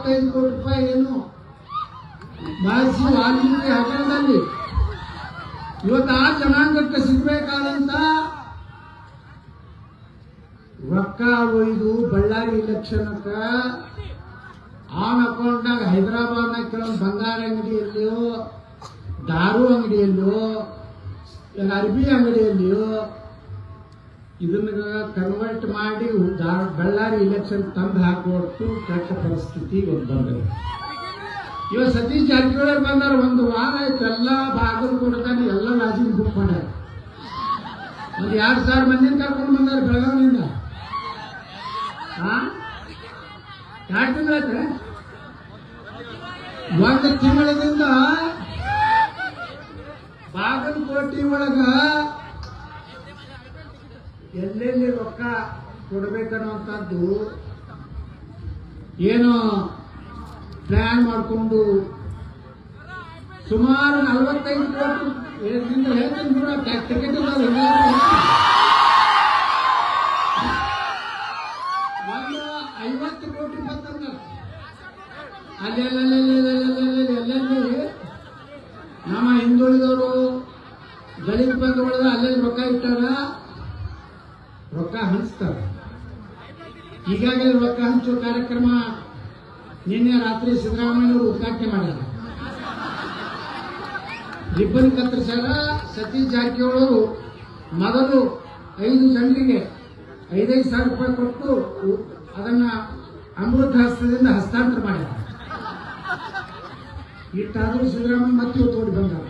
45 ಕೋಟಿ ರೂಪಾಯಿ ಏನು ಮಹರ್ಷಿ ವಾಲ್ಮೀಕಿ ಹಗರಣದಲ್ಲಿ ಇವತ್ತು ಆ ಜನಾಂಗಕ್ಕೆ ಸಿಗಬೇಕಾದಂತ ರೊಕ್ಕ ಒಯ್ದು ಬಳ್ಳಾರಿ ಇಲೆಕ್ಷನ್ಕ ಆನ್ ಅಕೌಂಟ್ನಾಗ ಹೈದರಾಬಾದ್ನಾಗ ಕೆಲವೊಂದು ಬಂಗಾರ ಅಂಗಡಿಯಲ್ಲಿಯೋ ದಾರು ಅಂಗಡಿಯಲ್ಲಿಯೋ ಅರ್ಬಿ ಅಂಗಡಿಯಲ್ಲಿಯೋ ಇದನ್ನ ಕನ್ವರ್ಟ್ ಮಾಡಿ ಬಳ್ಳಾರಿ ಇಲೆಕ್ಷನ್ ತಂದು ಹಾಕುವಷ್ಟು ಕೆಟ್ಟ ಪರಿಸ್ಥಿತಿ ಬಂದರೆ ಇವಾಗ ಸತೀಶ್ ಜಾರಕಿಹೊಳಿ ಬಂದಾರ. ಒಂದು ವಾರ ಆಯ್ತು ಎಲ್ಲ ಬಾಗಲಕೋಟೆ ಎಲ್ಲ ಲಾಜಿಂಗ್ ಬುಕ್ ಮಾಡ್ಯಾರ. ಒಂದು 2,000 ಮಂದಿನ ಕರ್ಕೊಂಡು ಬಂದಾರ ಬೆಳಗಾವಿಯಿಂದ. 2 ತಿಂಗಳಾಯ್ತು. ಒಂದು ತಿಂಗಳಿಂದ ಬಾಗಲಕೋಟೆ ಒಳಗ ಎಲ್ಲೆಲ್ಲಿ ರೊಕ್ಕ ಕೊಡಬೇಕನ್ನುವಂಥದ್ದು ಏನು ಪ್ಲಾನ್ ಮಾಡಿಕೊಂಡು ಸುಮಾರು 45 ಕೋಟಿ ಹೇಳ್ತೀನಿ ಟಿಕೆಟ್ ಒಂದು 50 ಕೋಟಿ ಬಂತಂದ ಎಲ್ಲೆಲ್ಲಿ ನಮ್ಮ ಹಿಂದುಳಿದವರು ದಲಿತ ಬಂಧುಗಳ ಅಲ್ಲೆಲ್ಲಿ ರೊಕ್ಕ ಇಟ್ಟಾರ, ರೊಕ್ಕ ಹಂಚ್ತಾರ. ಈಗಾಗಲೇ ರೊಕ್ಕ ಹಂಚುವ ಕಾರ್ಯಕ್ರಮ ನಿನ್ನೆ ರಾತ್ರಿ ಸಿದ್ದರಾಮಯ್ಯವರು ಉದ್ಘಾಟನೆ ಮಾಡ್ಯಾರ. ರಿಬ್ಬನ್ ಕತ್ತರಿಸ್ಯಾರ. ಸತೀಶ್ ಜಾರಕಿಹೊಳಿ ಅವರು ಮೊದಲು 5 ಜನರಿಗೆ 5,000 ರೂಪಾಯಿ ಕೊಟ್ಟು ಅದನ್ನ ಅಮೃತ ಹಸ್ತದಿಂದ ಹಸ್ತಾಂತರ ಮಾಡ್ಯಾರ. ಇಟ್ಟಾದರೂ ಸಿದ್ದರಾಮಯ್ಯ ಮತ್ತೆ ಇವತ್ತು ಓಡಿ ಬಂದಾರ.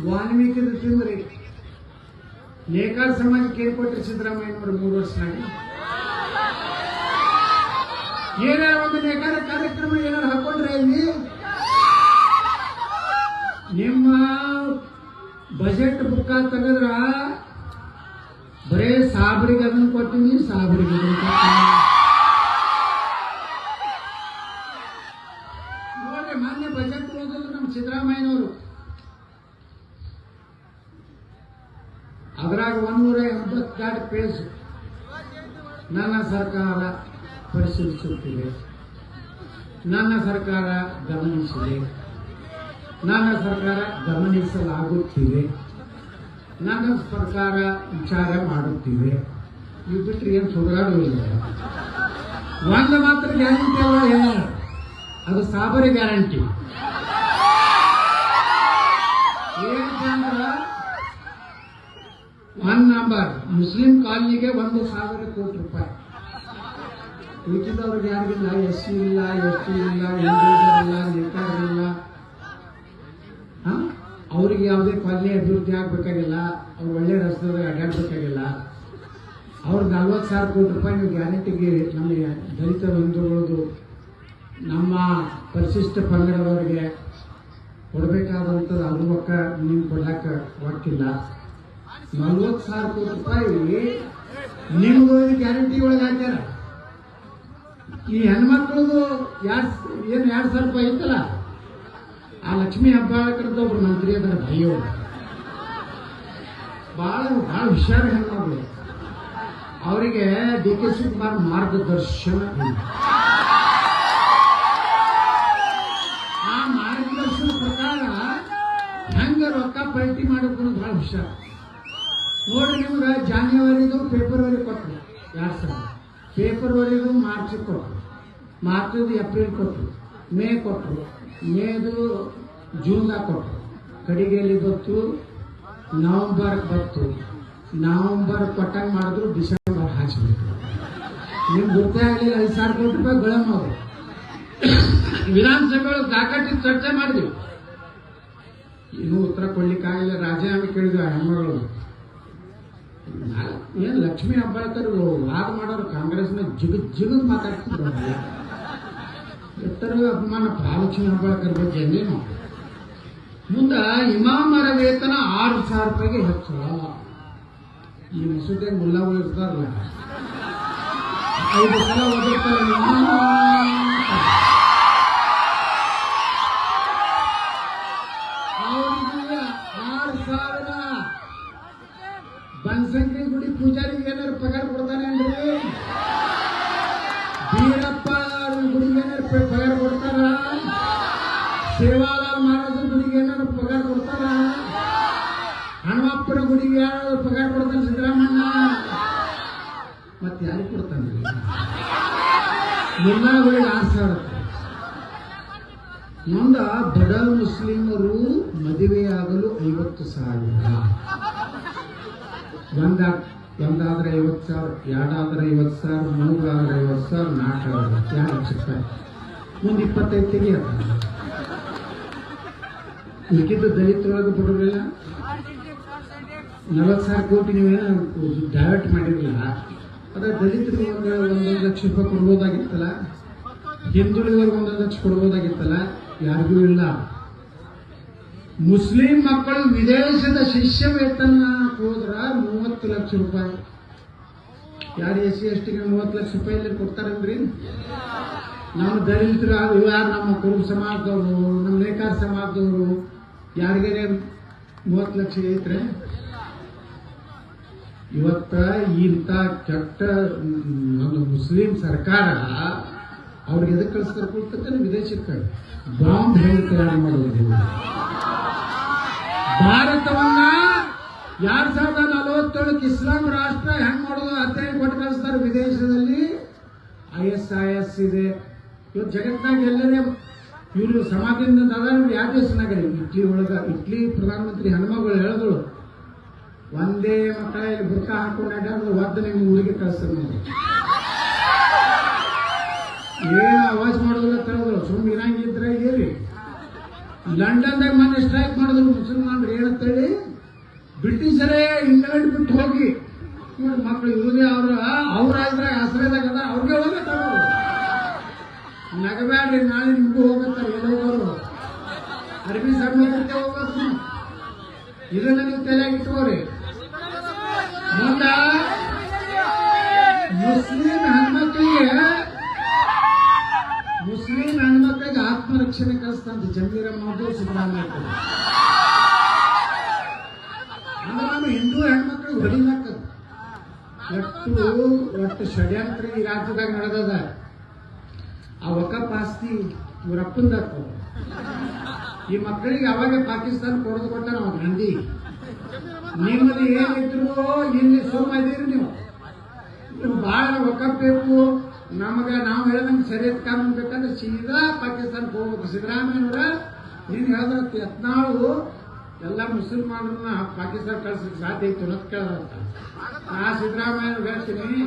ವಾಲ್ಮೀಕಿ ತಿಂದ್ರಿ ನೇಕಾರ ಸಮಾಜಕ್ಕೆ ಏನ್ ಕೊಟ್ಟರೆ ಸಿದ್ದರಾಮಯ್ಯನವರು 3 ವರ್ಷನಾಗ ಏನಾರ ಒಂದು ನೇಕಾರ ಕಾರ್ಯಕ್ರಮ ಏನಾರು ಹಾಕೊಂಡ್ರೆ ಇಲ್ಲಿ ನಿಮ್ಮ ಬಜೆಟ್ ಬುಕ್ಕ ತೆಗೆದ್ರ ಬರೇ ಸಾಬ್ರಿಗೆ ಅದನ್ನು ಕೊಡ್ತೀನಿ, ಸಾಬ್ರಿಗೆ ಅದನ್ನು ಕೊಡ್ತೀನಿ. ನೋಡ್ರಿ ಮಾನ್ಯ ಬಜೆಟ್ ಓದಿದ್ರು ನಮ್ಮ ಸಿದ್ದರಾಮಯ್ಯನವರು ಅದ್ರಾಗ 182 ಪೇಜ್ ನನ್ನ ಸರ್ಕಾರ ಪರಿಶೀಲಿಸುತ್ತಿದೆ, ನನ್ನ ಸರ್ಕಾರ ಗಮನಿಸಿದೆ, ನನ್ನ ಸರ್ಕಾರ ಗಮನಿಸಲಾಗುತ್ತಿದೆ, ನನ್ನ ಸರ್ಕಾರ ವಿಚಾರ ಮಾಡುತ್ತಿದೆ. ಇವು ಬಿಟ್ಟರೆ ಏನು ಸುಡುಗಾಡುವುದಿಲ್ಲ. ಒಂದು ಮಾತ್ರ ಗ್ಯಾರಂಟಿ ಅಲ್ಲ, ಅದು ಸಾಬರಿ ಗ್ಯಾರಂಟಿ. ಏನಂದ್ರೆ 1 ನಂಬರ್ ಮುಸ್ಲಿಂ ಕಾಲನಿಗೆ 1,000 ಕೋಟಿ ರೂಪಾಯಿ. ಉಳಿದವ್ರಿಗೆ ಯಾರಿಗಿಲ್ಲ, SC ಇಲ್ಲ, ST ಇಲ್ಲ, ಹಿಂದೂಗಳಿಲ್ಲ, ನೇತಾರರಿಲ್ಲ. ಅವ್ರಿಗೆ ಯಾವುದೇ ಕಾಲನಿ ಅಭಿವೃದ್ಧಿ ಆಗ್ಬೇಕಾಗಿಲ್ಲ, ಅವ್ರು ಒಳ್ಳೆ ರಸ್ತೆದಾಗ ಅಡ್ಡಾಡ್ಬೇಕಾಗಿಲ್ಲ. ಅವ್ರಿಗೆ 40,000 ಕೋಟಿ ರೂಪಾಯಿ ನೀವು ಗ್ಯಾರಂಟಿಗೆ ನಮಗೆ ದಲಿತ ಹಿಂದೂಗಳದು ನಮ್ಮ ಪರಿಶಿಷ್ಟ ಪಂಗಡದವರಿಗೆ ಕೊಡಬೇಕಾದಂಥದ್ದು ಅವ್ರ ರೊಕ್ಕ ನೀವು ಕೊಡಕ್ಕೆ ಒಟ್ಟಿಲ್ಲ. 40,000 ಕೋಟಿ ರೂಪಾಯಿ ನಿಮ್ದು ಗ್ಯಾರಂಟಿ ಒಳಗೆ ಹಾಕ್ಯಾರ. ಈ ಹೆಣ್ಮಕ್ಳದು ಏನು 2,000 ರೂಪಾಯಿ ಇತ್ತಲ್ಲ, ಆ ಲಕ್ಷ್ಮೀ ಹೆಬ್ಬಾಳ್ಕರ್ದು ಒಬ್ರು ಮಂತ್ರಿ ಅದರ ಭಯವರು ಭಾಳ ಹುಷಾರ ಹೆಣ್ಮಕ್ಳು. ಅವರಿಗೆ DK ಶಿವಕುಮಾರ್ ಮಾರ್ಗದರ್ಶನ ಇಲ್ಲ. ಆ ಮಾರ್ಗದರ್ಶನ ಪ್ರಕಾರ ಹೆಂಗ ರೊಕ್ಕ ಪಲ್ಟಿ ಮಾಡಬೇಕು ಅನ್ನೋದು ಭಾಳ ಹುಷಾರ. ನೋಡ್ರಿ, ನಿಮ್ಗೆ ಜಾನ್ಯುವರಿದು ಫೆಬ್ರವರಿ ಕೊಟ್ಟರು 2,000, ಫೆಬ್ರವರಿದು ಮಾರ್ಚ್ ಕೊಟ್ಟರು, ಮಾರ್ಚದು ಏಪ್ರಿಲ್ ಕೊಟ್ಟರು, ಮೇ ಕೊಟ್ಟರು, ಮೇದು ಜೂನ್ದಾಗ ಕೊಟ್ಟರು, ಕಡೆಗೆಯಲ್ಲಿ ಬಂತು ನವೆಂಬರ್ ಬಂತು. ನವೆಂಬರ್ ಕೊಟ್ಟಂಗೆ ಮಾಡಿದ್ರು ಡಿಸೆಂಬರ್ ಹಾಕಿಬಿಟ್ರು. ನಿಮ್ಗೆ ಗೊತ್ತೇ ಆಗಲಿಲ್ಲ. 5,000 ಕೋಟಿ ರೂಪಾಯಿ ಗಳಮ್ಮ ಅವರು ವಿಧಾನಸಭೆ ದಾಖಲೆ ಚರ್ಚೆ ಮಾಡಿದ್ವಿ. ಇನ್ನೂ ಉತ್ತರ ಕೊಡ್ಲಿಕ್ಕಾಗಿಲ್ಲ. ರಾಜೀನಾಮೆ ಕೇಳಿದ್ವಿ ಆ ಹೆಣ್ಮಗಳು. ಏನು ಲಕ್ಷ್ಮೀ ಹೆಬ್ಬಾಳ್ಕರ್ ವಾದ ಮಾಡೋರು ಕಾಂಗ್ರೆಸ್ನ ಜಿಗದ್ ಮಾತಾಡ್ತಿದ್ರು. ಎತ್ತರ ಅಪಮಾನ ಲಕ್ಷ್ಮೀ ಹೆಬ್ಬಾಳ್ಕರ್ ಬಗ್ಗೆ ಏನೇನು. ಮುಂದೆ ಇಮಾಮರ ವೇತನ 6,000 ರೂಪಾಯಿಗೆ ಹೆಚ್ಚಳ. ಈ ಮಸೂದೆ ಮುಲ್ಲಾವು ಇರ್ತಾರಲ್ಲ, 5 ಸಲ ಓದಿರ್ತಾರೆ. ಅವರಿಗೆ 6,000. ಬನಶಂಕರಿ ಗುಡಿ ಪೂಜಾರಿಗೆ ಏನಾದ್ರು ಪಗಾರ ಕೊಡ್ತಾನೆ ಅಂದ್ರೆ ಬೀರಪ್ಪ ಗುಡಿಗೆ ಪಗಾರ ಕೊಡ್ತಾರ? ಸೇವಾಲಾಲ್ ಮಾಡೋದು ಗುಡಿಗೆ ಏನಾದ್ರು ಪಗಾರ ಕೊಡ್ತಾರ? ಹನುಮಪ್ಪನ ಗುಡಿಗೆ ಯಾರು ಪಗಾರ ಕೊಡ್ತಾನೆ ಸಿದ್ದರಾಮಣ್ಣ? ಮತ್ತೆ ಯಾರಿಗೆ ಕೊಡ್ತಾನೆ? ಮುನ್ನಾಗಳಿಗೆ 6,000. ಮುಂದ ಬಡ ಮುಸ್ಲಿಮರು ಮದುವೆಯಾಗಲು 50,000. ಒಂದಾದ್ರೆ 50,000, ಎರಡಾದ್ರೆ 50,000, ಮೂರಾದ್ರೆ 50,000, 4 ಲಕ್ಷ ರೂಪಾಯಿ. ಮುಂದೆ 25 ತೆಗಿಯತ್ತ. ಈಗಿದ್ದು ದಲಿತರೊಳಗೆ ಬರೋದಿಲ್ಲ. 40,000 ಕೋಟಿ ನೀವೇನು ಡೈವರ್ಟ್ ಮಾಡಿರಲಿಲ್ಲ. ಅದ್ರ ದಲಿತರಿಗೆ 1 ಲಕ್ಷ ರೂಪಾಯಿ ಕೊಡ್ಬೋದಾಗಿತ್ತಲ್ಲ, ಹಿಂದುಳಿದವ್ರಿಗೆ 1 ಲಕ್ಷ ಕೊಡ್ಬೋದಾಗಿತ್ತಲ್ಲ, ಯಾರಿಗೂ ಇಲ್ಲ. ಮುಸ್ಲಿಂ ಮಕ್ಕಳು ವಿದೇಶದ ಶಿಷ್ಯ ವೇತನ ಹೋದ್ರ 30 ಲಕ್ಷ ರೂಪಾಯಿ. ಯಾರು SC ST 30 ಲಕ್ಷ ರೂಪಾಯಿ ಕೊಡ್ತಾರನ್ರಿ? ನಮ್ಮ ದಲಿತರು ಯಾರು ನಮ್ಮ ಕುರುಬ ಸಮಾಜದವರು, ನಮ್ಮ ನೇಕಾರ ಸಮಾಜದವರು ಯಾರಿಗೇನೆ 30 ಲಕ್ಷ ಐತ್ರೆ? ಇವತ್ತ ಇಂಥ ಕೆಟ್ಟ ಒಂದು ಮುಸ್ಲಿಂ ಸರ್ಕಾರ ಅವ್ರಿಗೆ ಎದಕ್ಕೆ ಕಳಿಸ್ತಾರೆ ಕೊಡ್ತಕ್ಕಂಥ ವಿದೇಶಕ್ಕೆ ಬಾಂಬ್ ಹೇಳಿ ತಯಾರು ಮಾಡುವುದಿಲ್ಲ. ಭಾರತವನ್ನ 2047 ಇಸ್ಲಾಂ ರಾಷ್ಟ್ರ ಹೆಂಗ್ ಮಾಡೋದು ಅಧ್ಯಯನ ಕೊಟ್ಟು ಕಳಿಸ್ತಾರೆ ವಿದೇಶದಲ್ಲಿ. ISIS ಇದೆ. ಇವತ್ತು ಜಗತ್ತಿನಾಗ ಎಲ್ಲರೇ ಇವರು ಸಮಾಜದಿಂದ ಯಾವ ದೇಶನಾಗ ಇಟ್ಲಿ ಪ್ರಧಾನಮಂತ್ರಿ ಹನುಮಗಳು ಹೇಳಿದ್ರು, ಒಂದೇ ಮಕ್ಕಳ ಬುರ್ಕ ಹಾಕೊಂಡು ಅಡ್ಡಾಡಿದ್ರೆ ಒದ್ದು ನಿಮ್ಮ ಊರಿಗೆ ಕಳಿಸ್ತಾರೆ ನೋಡಿ. ಏನು ಅವಾಜ್ ಮಾಡೋದಿಲ್ಲ ತಿಳಿದ್ರು, ಸುಮ್ಮನೆ ಇರಂಗಿದ್ರೆ ಏರಿ. ಲಂಡನ್ದಾಗ ಮೊನ್ನೆ ಸ್ಟ್ರೈಕ್ ಮಾಡಿದ್ರು ಮುಸಲ್ಮಾನರು. ಏನಂತೇಳಿ ಬ್ರಿಟಿಷರೇ ಇಂಗ್ಲೆಂಡ್ ಬಿಟ್ಟು ಹೋಗಿ ಮಕ್ಕಳು ಇರುದೇ ಅವ್ರಾದ್ರೆ ಆಶ್ರಯದಾಗ ಅವ್ರಿಗೆ ಹೋಗತ್ತಾರ. ನಗಬೇಡ್ರಿ, ನಾಳೆ ನಿಮಗೂ ಹೋಗತ್ತಾರೆ. ಎಲ್ಲ ಹೋಗೋರು ಅರಬಿ ಸಮ್ಮೇಳನಕ್ಕೆ ಹೋಗೋದು. ಇದನ್ನ ನೀವು ತಲೆಯಾಗಿ ಇಟ್ಕೋರಿ. ಮುಂದ ಮುಸ್ಲಿಂ ಹೆಣ್ಮಕ್ಳಿಗೆ ಆತ್ಮರಕ್ಷಣೆ ಕಳಿಸ್ತಂತ ಜಮೀರಮ್ಮದು ಸಿದ್ದರಾಮಯ್ಯ. ಅಂದ್ರೆ ನಮ್ಮ ಹಿಂದೂ ಹೆಣ್ಮಕ್ಳಿಗೆ ಹೊಡಿಲಾಕದು ಒಟ್ಟು ಷಡ್ಯಂತ್ರ ಈ ರಾಜ್ಯದಾಗ ನಡೆದದ. ಆ ವಕಫ್ ಆಸ್ತಿ ಇವರಪ್ಪಂದಾಕ. ಈ ಮಕ್ಕಳಿಗೆ ಅವಾಗ ಪಾಕಿಸ್ತಾನ ಕೊಡೋದು ಕೊಟ್ಟ ನಾವು ಗಾಂಧಿ. ನಿಮ್ಮದು ಏನಿದ್ರು ಇಲ್ಲಿ ಸುಮ್ಮದಿರಿ ನೀವು ಬಹಳ ವಕಫ್ ಬೇಕು ನಮಗೆ, ನಾವು ಹೇಳದಂಗೆ ಶರೀಯತ್ ಕಾನೂನು ಬೇಕಂದ್ರೆ ಸೀದಾ ಪಾಕಿಸ್ತಾನಕ್ಕೆ ಹೋಗ್ಬೇಕು. ಸಿದ್ದರಾಮಯ್ಯನವರ ನೀನು ಹೇಳಿದ್ರೆ 14 ಎಲ್ಲ ಮುಸಲ್ಮಾನರನ್ನ ಪಾಕಿಸ್ತಾನ ಕಳ್ಸಕ್ಕೆ ಸಾಧ್ಯ ಇತ್ತು ಅನ್ನೋದು ಕೇಳದಂತ. ನಾ ಸಿದ್ದರಾಮಯ್ಯನ ಹೇಳ್ತೀನಿ,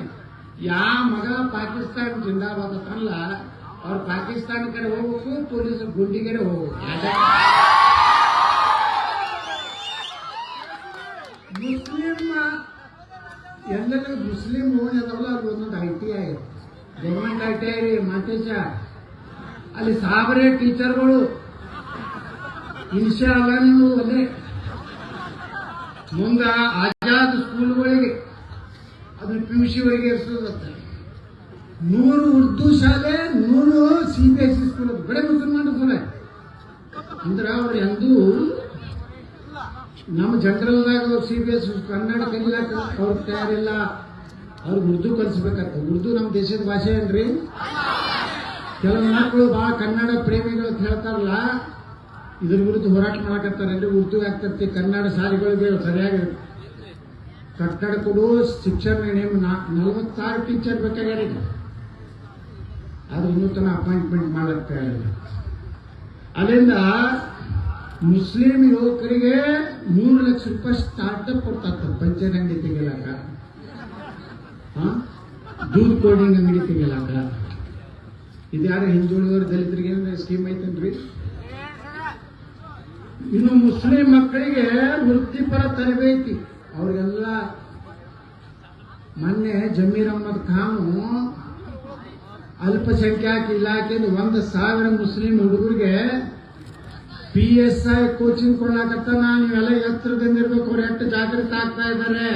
ಯಾವ ಮಗ ಪಾಕಿಸ್ತಾನ ಜಿಂದಾಬಾದ್ ಅಂತಲ್ಲ, ಅವ್ರು ಪಾಕಿಸ್ತಾನ ಕಡೆ ಹೋಗ್ಬೇಕು, ಪೊಲೀಸ್ ಗುಂಡಿಗೆರೆ ಹೋಗ್ಬೇಕು. ಮುಸ್ಲಿಂ ಎಲ್ಲರಿಗೂ ಮುಸ್ಲಿಂ ಓಣಿ ಅದಾವಲ್ಲ, ಅಲ್ಲಿ ಒಂದೊಂದು ITI ಗೌರ್ಮೆಂಟ್ ITI ರೀ ಮಾತೇಶ. ಅಲ್ಲಿ ಸಾಬರೇ ಟೀಚರ್ಗಳು ಇನ್ಶಾ ಅಲ್ಲ ನೀವು ಅಲ್ಲೇ ಮುಂದ ಆಜಾದ್ ಸ್ಕೂಲ್ಗಳಿಗೆ ಅದನ್ನ PUC ವರೆಗೆ ಇರಿಸೋದತ್ತ. 100 ಉರ್ದು ಶಾಲೆ, 100 CBSE ಸ್ಕೂಲ್. ಬಡೇ ಮುಸಲ್ಮಾನ ಸ್ಕೂಲ್ ಅಂದ್ರೆ ಅವ್ರು ಎಂದೂ ನಮ್ಮ ಜನರಲ್ದಾಗ CBSE ಕನ್ನಡ ಕಲಿಯಾಕ ಅವ್ರ ತಯಾರಿಲ್ಲ. ಅವ್ರಿಗೆ ಉರ್ದು ಕಲಿಸ್ಬೇಕಂತ. ಉರ್ದು ನಮ್ಮ ದೇಶದ ಭಾಷೆ ಏನ್ರಿ? ಕೆಲವು ಮಕ್ಕಳು ಬಹಳ ಕನ್ನಡ ಪ್ರೇಮಿಗಳು ಅಂತ ಹೇಳ್ತಾರಲ್ಲ, ಇದ್ರ ವಿರುದ್ಧ ಹೋರಾಟ ಮಾಡಕತ್ತಾರಲ್ಲಿ. ಉರ್ದು ಆಗ್ತೈತಿ ಕನ್ನಡ ಶಾಲೆಗಳಿಗೆ ಸರಿಯಾಗಿ ಕಟ್ಟಡ ಕೊಡು, ಶಿಕ್ಷಣ 46 ಟೀಚರ್ ಬೇಕಾಗ್ಯಾರ. ಆದ್ರೆ ಇನ್ನೂ ತನ ಅಪಾಯಿಂಟ್ಮೆಂಟ್ ಮಾಡಕ್ಕೆ ಇಲ್ಲ. ಅಲ್ಲಿಂದ ಮುಸ್ಲಿಂ ಯುವಕರಿಗೆ 3 ಲಕ್ಷ ರೂಪಾಯಿ ಸ್ಟಾರ್ಟ್ಅಪ್ ಕೊಡ್ತಾರೆ. ಪಂಚರ್ ಅಂಗಡಿ ತೆಗಿಲಾಕ, ದೂದ್ ಕೋಡಿಂಗ್ ಅಂಗಡಿ ತೆಗಿಲಾಕ. ಇದ್ಯಾರು ಹಿಂದುಳಿದವರು ದಲಿತರಿಗೆ ಏನಾರ ಸ್ಕೀಮ್ ಐತೇನ್ರಿ? ಇನ್ನು ಮುಸ್ಲಿಂ ಮಕ್ಕಳಿಗೆ ವೃತ್ತಿಪರ ತರಬೇತಿ ಅವ್ರಿಗೆಲ್ಲ ಮೊನ್ನೆ ಜಮೀರ್ ಅಹ್ಮದ್ ಖಾನು ಅಲ್ಪಸಂಖ್ಯಾತ ಇಲಾಖೆಯಿಂದ 1,000 ಮುಸ್ಲಿಂ ಹುಡುಗರಿಗೆ PSI ಕೋಚಿಂಗ್ ಕೊಡ್ಲಾಕತ್ತಾನ. ನೀವೆಲ್ಲ ಎತ್ತರದಿಂದ ಇರ್ಬೇಕು. ಅವ್ರು ಎಷ್ಟು ಜಾಗೃತ ಆಗ್ತಾ ಇದ್ದಾರೆ.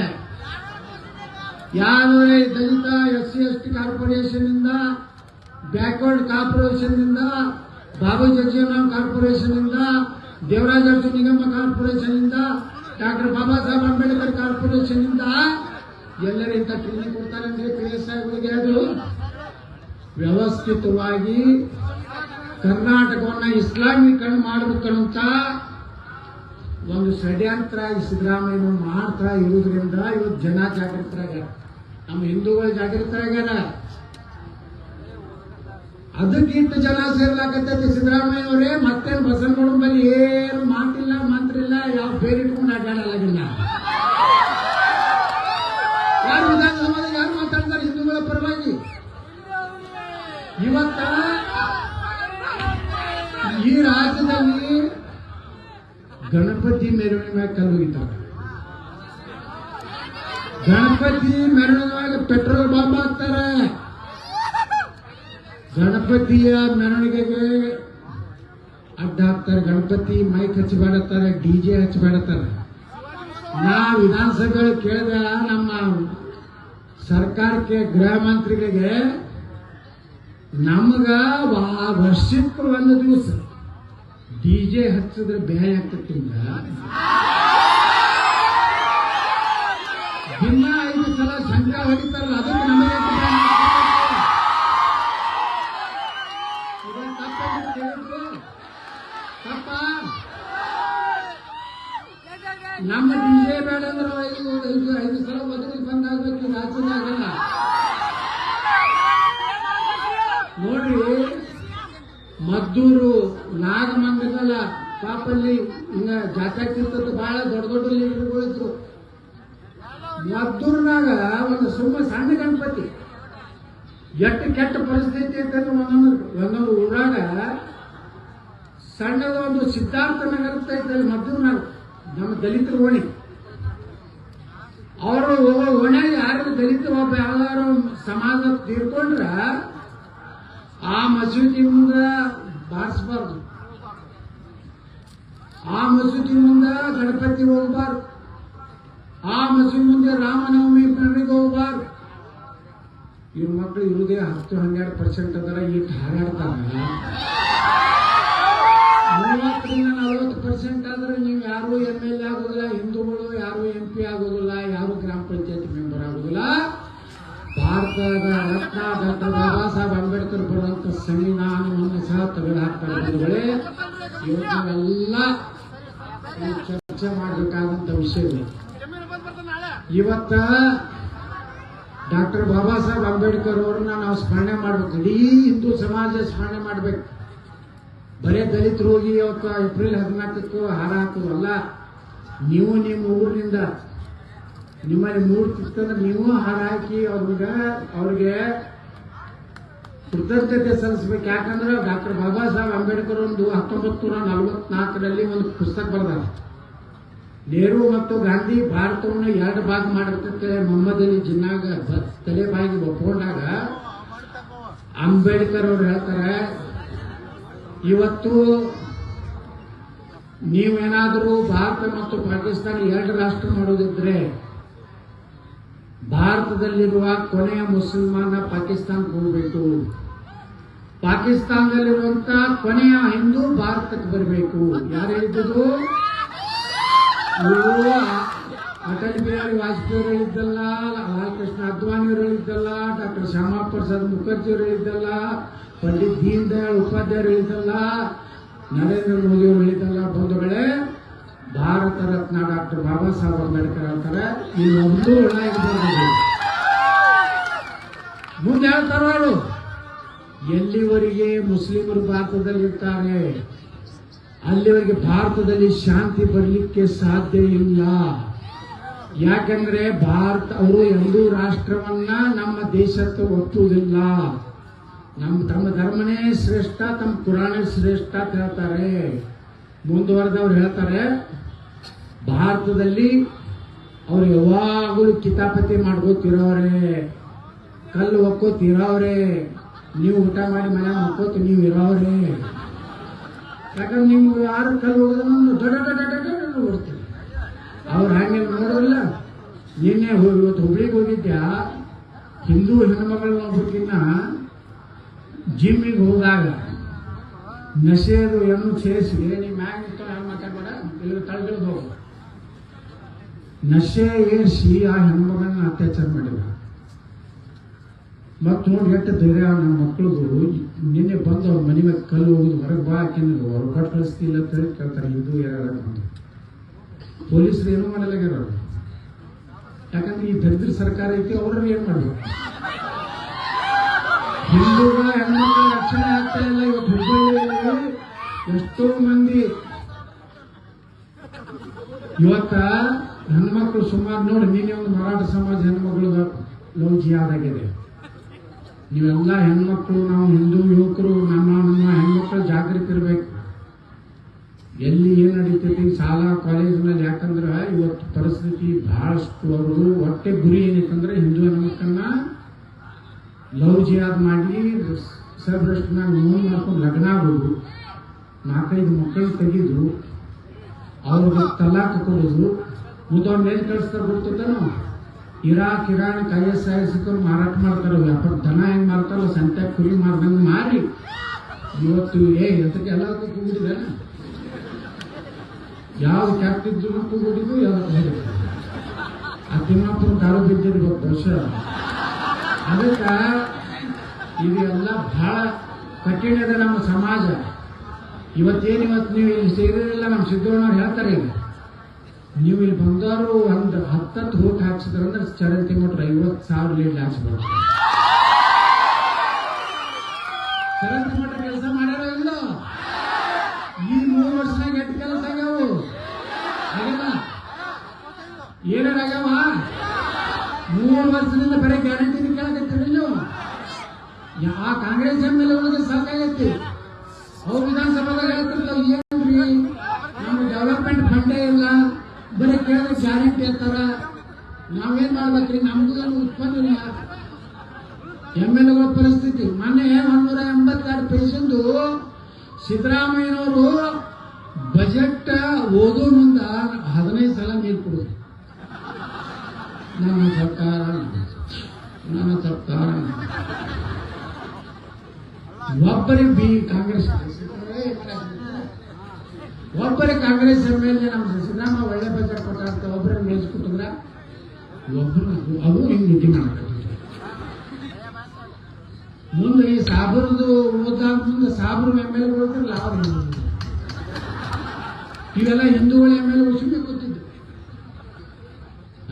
ಯಾವುದೇ ದಲಿತ SC ST ಕಾರ್ಪೊರೇಷನ್ ಇಂದ, ಬ್ಯಾಕ್ವರ್ಡ್ ಕಾರ್ಪೊರೇಷನ್ ಇಂದ, ಬಾಬು ಜಗಜೀವನರಾಮ್ ಕಾರ್ಪೊರೇಷನ್ ಇಂದ, ದೇವರಾಜ ಅರಸು ನಿಗಮ ಕಾರ್ಪೊರೇಷನ್ ಇಂದ, ಡಾಕ್ಟರ್ ಬಾಬಾ ಸಾಹೇಬ್ ಅಂಬೇಡ್ಕರ್ ಕಾರ್ಪೊರೇಷನ್ ಇಂದ ಎಲ್ಲರೂ ಇಂಥ ಟ್ರೈನಿಂಗ್ ಕೊಡ್ತಾರೆ ಅಂದ್ರೆ PSI ಗಳಿಗೆ ಅದು ವ್ಯವಸ್ಥಿತವಾಗಿ ಕರ್ನಾಟಕವನ್ನ ಇಸ್ಲಾಮೀಕರಣ ಮಾಡಬೇಕಂತ ಒಂದು ಷಡ್ಯಂತ್ರ ಸಿದ್ದರಾಮಯ್ಯ ಮಾಡ್ತಾ ಇರುವುದರಿಂದ ಇವತ್ತು ಜನ ಜಾಗೃತರಾಗ್ಯಾರ, ನಮ್ಮ ಹಿಂದೂಗಳು ಜಾಗೃತರಾಗ್ಯಾರ. ಅದಕ್ಕಿಂತ ಜನ ಸೇರ್ಲಾಕತ್ತೈತಿ ಸಿದ್ದರಾಮಯ್ಯವರೇ. ಮತ್ತೇನು ಬಸವನಗೌಡ ಬಳಿ ಏನು ಮಾತಿಲ್ಲ, ಮಂತ್ರ ಇಲ್ಲ, ಯಾವ ಬೇರೆ ಇಟ್ಕೊಂಡು ಅಡ್ಡಾಡಲಾಗಿಲ್ಲ. ಯಾರು ವಿಧಾನಸಭೆದಾಗ ಯಾರು ಮಾತಾಡ್ತಾರೆ ಹಿಂದೂಗಳ ಪರವಾಗಿ? ಇವತ್ತ ಈ ರಾಜ್ಯದಲ್ಲಿ ಗಣಪತಿ ಮೆರವಣಿಗೆ ಮೇಲೆ ಕಲ್ಲುಗಿತಾರೆ. ಗಣಪತಿ ಮೆರವಣಿಗೆ ಪೆಟ್ರೋಲ್ ಬಾಂಬ್ ಹಾಕ್ತಾರೆ. ಗಣಪತಿಯ ಮೆರವಣಿಗೆಗೆ ಅಡ್ಡ ಹಾಕ್ತಾರೆ. ಗಣಪತಿ ಮೈಕ್ ಹಚ್ಚಬೇಡತ್ತಾರೆ, ಡಿಜೆ ಹಚ್ಚಬೇಡತ್ತಾರೆ. ನಾ ವಿಧಾನಸಭೆಗಳು ಕೇಳಿದ ನಮ್ಮ ಸರ್ಕಾರಕ್ಕೆ, ಗೃಹ ಮಂತ್ರಿಗಳಿಗೆ, ನಮಗ ವರ್ಷಕ್ಕೆ ಒಂದು ದಿವಸ ಡಿಜೆ ಹಚ್ಚಿದ್ರೆ ಬೇರೆ ಆಗ್ತಕ್ಕಿಂತ ದಿನ 5 ಸಲ ಶಂಕ ಹೊಡಿತಾರಲ್ಲ, ಅದಕ್ಕೆ ನಮಗೆ ತಪ್ಪ. ನಮ್ಮ ಡಿಜೆ ಬೇಡ ಅಂದ್ರೆ 5 ಸಲ ಬದಲಿಗೆ ಬಂದಾಗಬೇಕು ರಾಜ್ಯದಾಗಲ್ಲ. ನೋಡ್ರಿ, ಮದ್ದೂರು ನಾಗಮಂಗಲ ಪಾಪಲ್ಲಿ ಹಿಂಗ ಜಾತ್ಯಾಗ್ತಿರ್ತದ, ಬಹಳ ದೊಡ್ಡ ದೊಡ್ಡ ಲೀಡರ್ಗಳು ಇದ್ರು. ಮದ್ದೂರ್ನಾಗ ಒಂದು ಸಣ್ಣ ಗಣಪತಿ ಎಷ್ಟು ಕೆಟ್ಟ ಪರಿಸ್ಥಿತಿ ಅಂತಂದ್ರೆ ಒಂದೊಂದು ಊರಾಗ ಸಣ್ಣದ ಒಂದು ಸಿದ್ಧಾರ್ಥ ನಗರ ಇರ್ತೈತೆ ಮದ್ದೂರ್ನಾಗ, ನಮ್ಮ ದಲಿತರ ಓಣಿ. ಅವರು ಓಣ್ಯಾಗ ಯಾರು ದಲಿತ ಒಬ್ಬ ಯಾವ್ದಾರು ಸಮಾಜ ತೀರ್ಕೊಂಡ್ರ ಆ ಮಸೂದಿ ಮುಂದ ಬಾರಿಸಬಾರ್ದು, ಆ ಮಸೂದಿ ಮುಂದ ಗಣಪತಿ ಹೋಗ್ಬಾರ್ದು, ಆ ಮಸೂದಿ ಮುಂದೆ ರಾಮನವಮಿ ಮೆರವಣಿಗೆ ಹೋಗ್ಬಾರ್ದು. ಇವ್ರ ಮಕ್ಕಳು ಇರುವುದೇ 10-12% ಅದರ ಇಟ್ಟು ಹಾರಾಡ್ತಾರ. 30-40% ಆದ್ರೆ ನೀವು ಯಾರು MLA ಆಗೋದಿಲ್ಲ, ಹಿಂದೂಗಳು ಯಾರು MP ಆಗೋದಿಲ್ಲ, ಯಾರು ಗ್ರಾಮ ಪಂಚಾಯತ್ ಮೆಂಬರ್ ಆಗೋದಿಲ್ಲ. ಭಾರತದ ರತ್ನ ಡಾಕ್ಟರ್ ಬಾಬಾ ಸಾಹೇಬ್ ಅಂಬೇಡ್ಕರ್ ಬರುವಂತ ಸಂವಿಧಾನವನ್ನು ಸಹ ತೆಗೆದು ಹಾಕ್ತಾರೆ. ಇವತ್ತೆಲ್ಲ ಚರ್ಚೆ ಮಾಡಬೇಕಾದಂತ ವಿಷಯಗಳು. ಇವತ್ತ ಡಾಕ್ಟರ್ ಬಾಬಾ ಸಾಹೇಬ್ ಅಂಬೇಡ್ಕರ್ ಅವ್ರನ್ನ ನಾವು ಸ್ಮರಣೆ ಮಾಡ್ಬೇಕು, ಇಡೀ ಹಿಂದೂ ಸಮಾಜ ಸ್ಮರಣೆ ಮಾಡ್ಬೇಕು. ಬರೇ ದಲಿತರು ಹೋಗಿ ಅವತ್ತು ಏಪ್ರಿಲ್ 14ಕ್ಕೂ ಹಾರ ಹಾಕೋದಲ್ಲ. ನೀವು ನಿಮ್ಮ ಊರಿನಿಂದ ನಿಮ್ಮಲ್ಲಿ ಮೂರ್ತಿತ್ತಂದ್ರೆ ನೀವು ಹಾರ ಹಾಕಿ ಅವ್ರಿಗೆ ಕೃತಜ್ಞತೆ ಸಲ್ಲಿಸ್ಬೇಕು. ಯಾಕಂದ್ರೆ ಡಾಕ್ಟರ್ ಬಾಬಾ ಸಾಹೇಬ್ ಅಂಬೇಡ್ಕರ್ ಒಂದು 1944ರಲ್ಲಿ ಒಂದು ಪುಸ್ತಕ ಬರೆದಾರ. ನೆಹರು ಮತ್ತು ಗಾಂಧಿ ಭಾರತವನ್ನು 2 ಭಾಗ ಮಾಡಬೇಕಂತೆ ಮೊಹಮ್ಮದ್ ಅಲಿ ಜಿನ್ನಾಗ ತಲೆಬಾಗಿ ಒಪ್ಕೊಂಡಾಗ ಅಂಬೇಡ್ಕರ್ ಅವರು ಹೇಳ್ತಾರೆ, ಇವತ್ತು ನೀವೇನಾದರೂ ಭಾರತ ಮತ್ತು ಪಾಕಿಸ್ತಾನ 2 ರಾಷ್ಟ್ರ ಮಾಡೋದಿದ್ರೆ ಭಾರತದಲ್ಲಿರುವ ಕೊನೆಯ ಮುಸಲ್ಮಾನ ಪಾಕಿಸ್ತಾನಕ್ಕೆ ಹೋಗಬೇಕು, ಪಾಕಿಸ್ತಾನದಲ್ಲಿರುವಂತ ಕೊನೆಯ ಹಿಂದೂ ಭಾರತಕ್ಕೆ ಬರಬೇಕು. ಯಾರು ಹೇಳಿದ್ದು? ಅಟಲ್ ಬಿಹಾರಿ ವಾಜಪೇಯಿ ಅವರು ಹೇಳಿದ್ದಲ್ಲ, ಲಾಲ್ ಕೃಷ್ಣ ಅದ್ವಾನಿ ಅವರು ಹೇಳಿದ್ದಲ್ಲ, ಡಾಕ್ಟರ್ ಶ್ಯಾಮಾ ಪ್ರಸಾದ್ ಮುಖರ್ಜಿ ಅವರು ಹೇಳಿದ್ದಲ್ಲ, ಪಂಡಿತ್ ದೀನ್ ದಯಾಳ್ ಉಪಾಧ್ಯಾಯರು ಹೇಳಿದ್ದಲ್ಲ, ನರೇಂದ್ರ ಮೋದಿ ಅವರು ಹೇಳಿದ್ದಲ್ಲ. ಬಂಧುಗಳೇ, ಭಾರತ ರತ್ನ ಡಾಕ್ಟರ್ ಬಾಬಾ ಸಾಹೇಬ್ ಅಂಬೇಡ್ಕರ್ ಹೇಳ್ತಾರೆ, ಇನ್ನೊಂದು ಹುಳ ಇರಬಾರ್ದು. ಮುಂದೆ ಹೇಳ್ತಾರ ಅವರು, ಎಲ್ಲಿವರೆಗೆ ಮುಸ್ಲಿಮರು ಭಾರತದಲ್ಲಿರ್ತಾರೆ ಅಲ್ಲಿವರೆಗೆ ಭಾರತದಲ್ಲಿ ಶಾಂತಿ ಬರಲಿಕ್ಕೆ ಸಾಧ್ಯ ಇಲ್ಲ. ಯಾಕಂದ್ರೆ ಅವರು ಎಂದೂ ರಾಷ್ಟ್ರವನ್ನ ನಮ್ಮ ದೇಶಕ್ಕೆ ಒಪ್ಪುವುದಿಲ್ಲ. ತಮ್ಮ ಧರ್ಮನೇ ಶ್ರೇಷ್ಠ, ತಮ್ಮ ಪುರಾಣ ಶ್ರೇಷ್ಠ ಅಂತ ಹೇಳ್ತಾರೆ. ಮುಂದುವರೆದವ್ರು ಹೇಳ್ತಾರೆ, ಭಾರತದಲ್ಲಿ ಅವ್ರು ಯಾವಾಗಲೂ ಕಿತಾಪತಿ ಮಾಡ್ಕೋತಿರೋರೆ, ಕಲ್ಲು ಒಕ್ಕೋತಿರೋರೆ, ನೀವು ಊಟ ಮಾಡಿ ಮನೆ ಮಕ್ಕೋತಿ ನೀವು ಇರೋರೆ. ಯಾಕಂದ್ರೆ ನೀವು ಯಾರು ಕಲ್ಲು ಹೋಗೋದನ್ನ ದೊಡ್ಡ ಓಡ್ತೀವಿ. ಅವ್ರು ಹಾಗೆ ನೋಡೋದಿಲ್ಲ. ನಿನ್ನೆ ಇವತ್ತು ಹುಬ್ಳಿಗೆ ಹೋಗಿದ್ಯಾ, ಹಿಂದೂ ಹೆಣ್ಮಗಳು ಒಬ್ಬಕ್ಕಿನ್ನ ಜಿಮ್ಮಿಗೆ ಹೋದಾಗ ನಶೆದು ಎನ್ನು ಸೇರಿಸಿ ನೀವು ಮ್ಯಾಗ ನಿಂತ್ಕೊಂಡು ಮಾತಾಡ್ಬೇಡ, ಇಲ್ಲಿ ತಳಗಿಳಿದು ಹೋಗು. ನಶೆ ಏರಿಸಿ ಆ ಹೆಣ್ಮಗಳನ್ನ ಅತ್ಯಾಚಾರ ಮಾಡಿಲ್ಲ. ಮತ್ತು ನೋಡಿ ಎಷ್ಟು ಧೈರ್ಯ ನಮ್ಮ ಮಕ್ಕಳಿಗೂ ನಿನ್ನೆ ಬಂದು ಅವ್ರ ಮನೆ ಮೇಲೆ ಕಲ್ಲು ಹೋಗುದು ಹೊರಗೆ ಬಾ ಹಾಕಿದ್ರು ಹೊರಗಡೆ ಕಳಿಸ್ತಿಲ್ಲ ಅಂತ ಹೇಳಿ ಕೇಳ್ತಾರೆ. ಹಿಂದೂ ಯಾರು ಪೊಲೀಸರು ಏನೂ ಮಾಡಲಾಗ್ಯಾರ ಅವ್ರು. ಯಾಕಂದ್ರೆ ಈ ದರಿದ್ರ ಸರ್ಕಾರ ಐತಿ, ಅವ್ರನ್ನ ಏನ್ ಮಾಡ್ಬೇಕು? ಹಿಂದೂಗಳ ಹೆಣ್ಮಕ್ಳ ರಕ್ಷಣೆ ಆಗ್ತಾ ಇಲ್ಲ. ಇವತ್ತು ಹುಬ್ಬಳ್ಳಿಯಲ್ಲಿ ಎಷ್ಟೋ ಮಂದಿ ಇವತ್ತ ಹೆಣ್ಮಕ್ಳು ಸುಮಾರು ನೋಡಿ, ನೀನೇ ಒಂದು ಮರಾಠ ಸಮಾಜ ಹೆಣ್ಮಕ್ಳು ಲವ್ ಜಿಹಾದ್ ಆಗಿದೆ. ನೀವೆಲ್ಲ ಹೆಣ್ಮಕ್ಳು, ನಾವು ಹಿಂದೂ ಯುವಕರು ನಮ್ಮ ಹೆಣ್ಮಕ್ಳು ಜಾಗೃತಿ ಇರಬೇಕು. ಎಲ್ಲಿ ಏನ್ ನಡೀತೈತಿ ಶಾಲಾ ಕಾಲೇಜಿನಲ್ಲಿ. ಯಾಕಂದ್ರೆ ಇವತ್ತು ಪರಿಸ್ಥಿತಿ ಬಹಳಷ್ಟು ಅವ್ರದ್ದು ಹೊಟ್ಟೆ ಗುರಿ ಏನೈತಂದ್ರೆ ಹಿಂದೂ ಹೆಣ್ಮಕ್ಕಳನ್ನ ಲವ್ ಜಿಹಾದ್ ಮಾಡಿ ಸರ್ಭ್ರಷ್ಟನಾಗ ನೋವು ಮಾಡ್ಕೊಂಡು ಲಗ್ನ ಆಗೋದು, 4-5 ಮಕ್ಕಳು ತೆಗೆದು ಅವ್ರಿಗೆ ತಲಾಕ್ ಕೊಡೋದು. ಮುಂದೊಂದು ಏನ್ ಕಳಿಸ್ತಾರೆ ಗೊತ್ತಿದ್ದಾನೋ, ಇರಾಕ್ ಇರಾನ್ IS ಮಾರಾಟ ಮಾಡ್ತಾರ. ವ್ಯಾಪಾರ ದನ ಹೆಂಗ್ ಮಾಡ್ತಾರಲ್ಲ, ಸಂತ್ಯಾಗ ಕುರಿ ಮಾರ್ದಂಗೆ ಮಾರಿ ಇವತ್ತು ಅದಕ್ಕೆ ಎಲ್ಲದಕ್ಕೂ ಕೂಗಿದ್ರೆ ಯಾವ ಕ್ಯಾಪ್ಟಿದ್ದು ಕೂಗಿದ್ದು ಆ ತಿಮ್ಮಾಪುರ ದಾರು ಬಿದ್ದಿರ್ಬೇಕು ವರ್ಷ. ಅದಕ್ಕೆ ಇದೆಲ್ಲ ಬಹಳ ಕಠಿಣ ಇದೆ ನಮ್ಮ ಸಮಾಜ. ಇವತ್ತು ನೀವು ಇಲ್ಲಿ ಸೇರಿರಲಿಲ್ಲ, ನಮ್ಮ ಸಿದ್ದರಾಮಯ್ಯ ಹೇಳ್ತಾರೆ, ಈಗ ನೀವು ಇಲ್ಲಿ ಬಂದವರು ಒಂದು 10 ಓಟ್ ಹಾಕ್ಸಿದ್ರಂದ್ರೆ ಚರಂತಿ ಮಟ್ಟ 50,000 ಲೀಡ್ ಹಾಕ್ಸ್ಬಾರ್ದು. ಚರಂತಿ ಮಟ್ಟ ಕೆಲಸ ಮಾಡ್ಯಾರ ಇಲ್ಲ? ಈ 3 ವರ್ಷನಾಗ 8 ಕೆಲಸ ಆಗ್ಯಾವು ಆಗ್ಯಾವ? ಏನಾರ ಆಗ್ಯಾವ? 3 ವರ್ಷದಿಂದ ಬರೀ ಗ್ಯಾರಂಟಿ ಕೇಳಕತ್ತೀರಿ ನೀವು. ಆ ಕಾಂಗ್ರೆಸ್ ಎಮ್ಮೆಲ್ಲೆ ಒಳಗೆ ಸಾಕಾಗತ್ತೆ. ಅವ್ರು ವಿಧಾನಸಭಾದಾಗ ಹೇಳ್ತಿರ್ತಾವ, ಏನ್ರಿ ನಮ್ಮ ಡೆವಲಪ್ಮೆಂಟ್ ಫಂಡೇ ಇಲ್ಲ, ಬರೀ ಕೇಳಿದ್ರೆ ಗ್ಯಾರಂಟಿ ಅಂತಾರ. ನಾವೇನ್ ಮಾಡ್ಬೇಕ್ರಿ? ನಮ್ದು ಉತ್ಪನ್ನ ಇಲ್ಲ. ಎಮ್ಮೆಲ್ಲೆಗಳ ಪರಿಸ್ಥಿತಿ ಮೊನ್ನೆ 182 ಪೇಜಂದು ಸಿದ್ದರಾಮಯ್ಯನವರು ಬಜೆಟ್ ಓದೋ ಮುಂದ 15 ಸಲ ನೀರು ಕೊಡುದು. ನನ್ನ ಸರ್ಕಾರ ಒಬ್ಬರಿಗೆ ಕಾಂಗ್ರೆಸ್ ಎಮ್ಮೆಲ್ಲೆ ನಮ್ಮ ಸಿದ್ದರಾಮಯ್ಯ ಒಳ್ಳೆ ಬಜೆಟ್ ಕೊಟ್ಟ ಒಬ್ಬರನ್ನ ಮೇಯಿಸ್ಕೊಟ್ಟಿದ್ರ ಒಬ್ಬರು ಅವು ಹಿಂಗೆ ನೀತಿ ಮಾಡಕತ್ತಿದ್ರು. ಮುಂದೆ ಈ ಸಾಬ್ರದ್ದು ಓದಾದ ಮುಂದೆ ಸಾಬ್ರ ಎಮ್ಮೆಲ್ಲೆ ಓದಿರಲ್ಲ, ಅವ್ರು ಇವೆಲ್ಲ ಹಿಂದೂಗಳ ಎಮ್ಮೆಲ್ಲೆ ಉಳಿಸ್ಬೇಕು ಗೊತ್ತಿದ್ದು.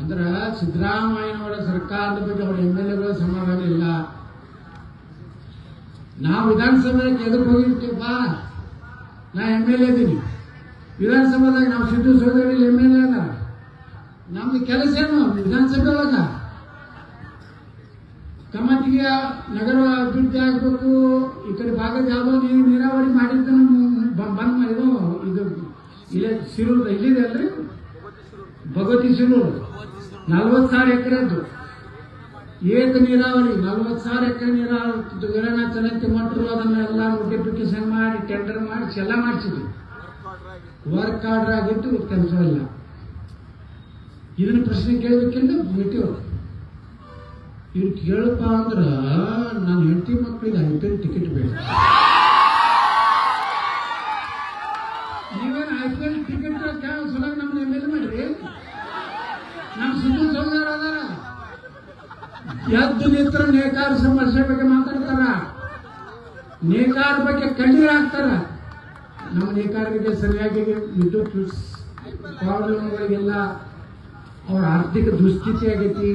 ಅಂದ್ರ ಸಿದ್ದರಾಮಯ್ಯನವರ ಸರ್ಕಾರದ ಬಗ್ಗೆ ಅವರ ಎಮ್ಮೆಲ್ಲೆಗಳ ಸಮಾಧಾನ ಇಲ್ಲ. ನಾವು ವಿಧಾನಸಭೆಗೆ ಎದುರು ಹೋಗಿರ್ತೀವಪ್ಪ, ನಾ ಎಮ್ಮೆಲ್ಲೆ ಇದ್ದೀನಿ ವಿಧಾನಸಭೆದಾಗ. ನಾವು ಸಿದ್ದು ಸೋದರಿ ಎಮ್ಮೆಲ್ಲೆ ಅದ. ನಮ್ದು ಕೆಲಸ ಏನು ವಿಧಾನಸಭೆ ಒಳಗ? ಕಮತಿಗೆ ನಗರ ಅಭಿವೃದ್ಧಿ ಆಗ್ಬೇಕು. ಈ ಕಡೆ ಭಾಗದ ಯಾವುದೋ ನೀರಾವರಿ ಮಾಡಿದ್ದು ಬಂದ್ ಇದು ಇಲ್ಲೇ ಸಿರೂರು ಇಲ್ಲಿದೆ ಅಲ್ರಿ, ಭಗವತಿ ಸಿರೂರು 40,000 ಎಕರೆದ್ದು ಏಕ ನೀರಾವರಿ. 40,000 ಎಕರೆ ನೀರಾವರಿ ವೀರಣ್ಣ ಚಲಂತಿ ಮಟ್ಟರು ಅದನ್ನೆಲ್ಲ ನೋಟಿಫಿಕೇಶನ್ ಮಾಡಿ ಟೆಂಡರ್ ಮಾಡಿಸಿ ಎಲ್ಲ ಮಾಡಿಸಿದ್ವಿ. ವರ್ಕ್ ಆರ್ಡರ್ ಆಗಿತ್ತು, ಕೆಲಸ ಇಲ್ಲ. ಇದನ್ನ ಪ್ರಶ್ನೆ ಕೇಳಬೇಕಿಲ್ಲ ಬಿಟ್ಟಿವ್ರು. ಇವ್ರು ಕೇಳಪ್ಪ ಅಂದ್ರ ನನ್ನ ಹೆಂಡತಿ ಮಕ್ಕಳಿಗೆ IPL ಟಿಕೆಟ್ ಬೇಡ. ನೀವೇನು IPL ಟಿಕೆಟ್ ಸಲ ನಮ್ಗೆ ಎಮ್ಮೆಲ್ಲೆ ಮಾಡ್ರಿ. ನಮ್ಮ ಸಿದ್ದು ಸೌದಾರ ಅದಾರ, ಎದ್ದು ನಿತ್ರ ನೇಕಾರ ಸಮಸ್ಯೆ ಬಗ್ಗೆ ಮಾತಾಡ್ತಾರ, ನೇಕಾರ ಬಗ್ಗೆ ಕಣ್ಣೀರ್ ಹಾಕ್ತಾರ. ನಮ್ಮ ನೇಕಾರರಿಗೆ ಸರಿಯಾಗಿ ವಿದ್ಯುತ್ ಪ್ರಾಬ್ಲಮ್ಗಳಿಗೆಲ್ಲ ಅವ್ರ ಆರ್ಥಿಕ ದುಸ್ಥಿತಿ ಆಗೈತಿ.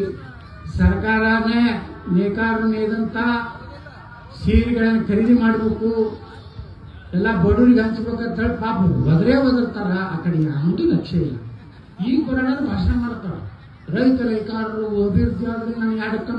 ಸರ್ಕಾರನೇ ನೇಕಾರನೇದಂತ ಸೀರೆಗಳನ್ನು ಖರೀದಿ ಮಾಡಬೇಕು, ಎಲ್ಲ ಬಡವರಿಗೆ ಹಂಚ್ಬೇಕಂತ ಹೇಳಿ ಪಾಪ ಒದರ್ತಾರ. ಆ ಕಡೆ ಯಾವುದೂ ಲಕ್ಷ್ಯ ಇಲ್ಲ. ಈಗ ಬರೋಣ ಭಾಷಣ ಮಾಡ್ತಾರ, ರೈತ ನೇಕಾರರು ಅಭಿವೃದ್ಧಿ ಆದ್ರೆ ನಾನು 2